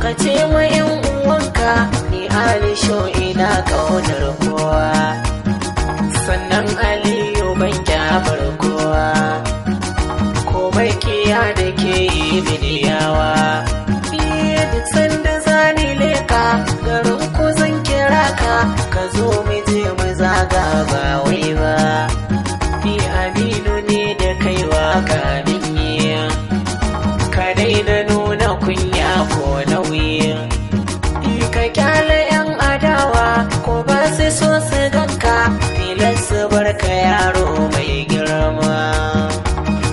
ka ce ma yan uwanka ni Alisho ina ƙaunar kowa, sannan Aliyu ban kyamar kowa, komai kiya da ke yi biniyawa. Duk sanda zani leka garin ku zan kira ka, ka zo mu je mu zaga ba wai ba. Ni Aminu ne da kaiwa kamin yi, ka daina nuna kunya ko nauyi. Ka kyale yan adawa ko ba su so su ganka, tilas su barka yaro mai girma.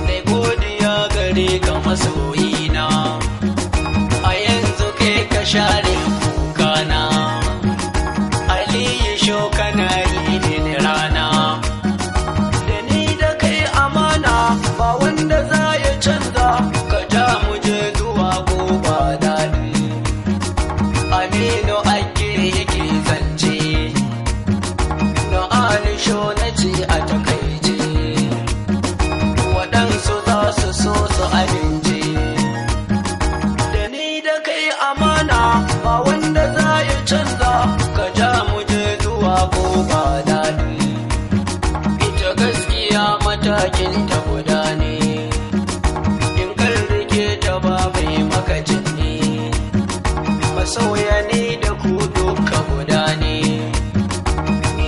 Dai godiya gare ka masoyina, a yanzu kai ka share kukana. Aliyu Sho kana yi mini rana, da ni da kai amana ba wanda za ya canza, ka ja mu je zuwa gobe daɗi. Aminu ake yake zance, na Alisho na ce a takaice, waɗansu za su so su amince. Da ni da kai amana ba wanda za ya canza, ka ja mu je zuwa gobe daɗi. Ita gaskiya matakin ta guda ne, in kan rike ta ba mai makacin ne. Masoya ne da ku duka guda ne,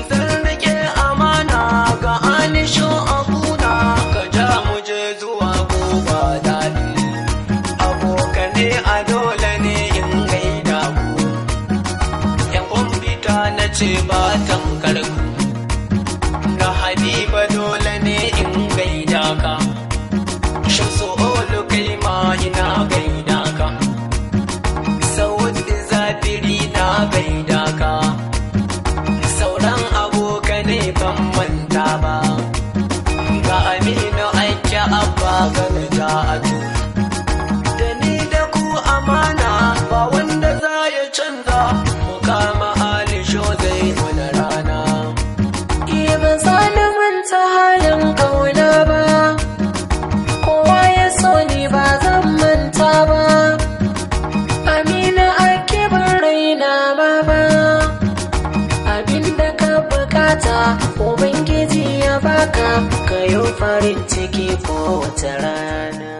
zan rike amana ga Alisho abuna, ka ja mu je zuwa gobe daɗi. Abokane a dole ne in gaida ku, yan kwamfita na ce ba tankar ku, na Habiba dole ne in gaida ka, Shamsu Olu kai ma ina gaida ka, Saudi Zafiri na gaida ka, sauran abokane ban manta ba, ga Aminu aiki abba ga Najatu. Da ni da ku amana ba wanda za ya canza, mu kama Alisho zai mana rana. Ba za na manta halin ƙauna ba, kowa ya so ni ba zan manta ba. Amina ake ban raina ba, abinda ka bukata Ubangiji ya baka, ka yi farin ciki ko wata rana.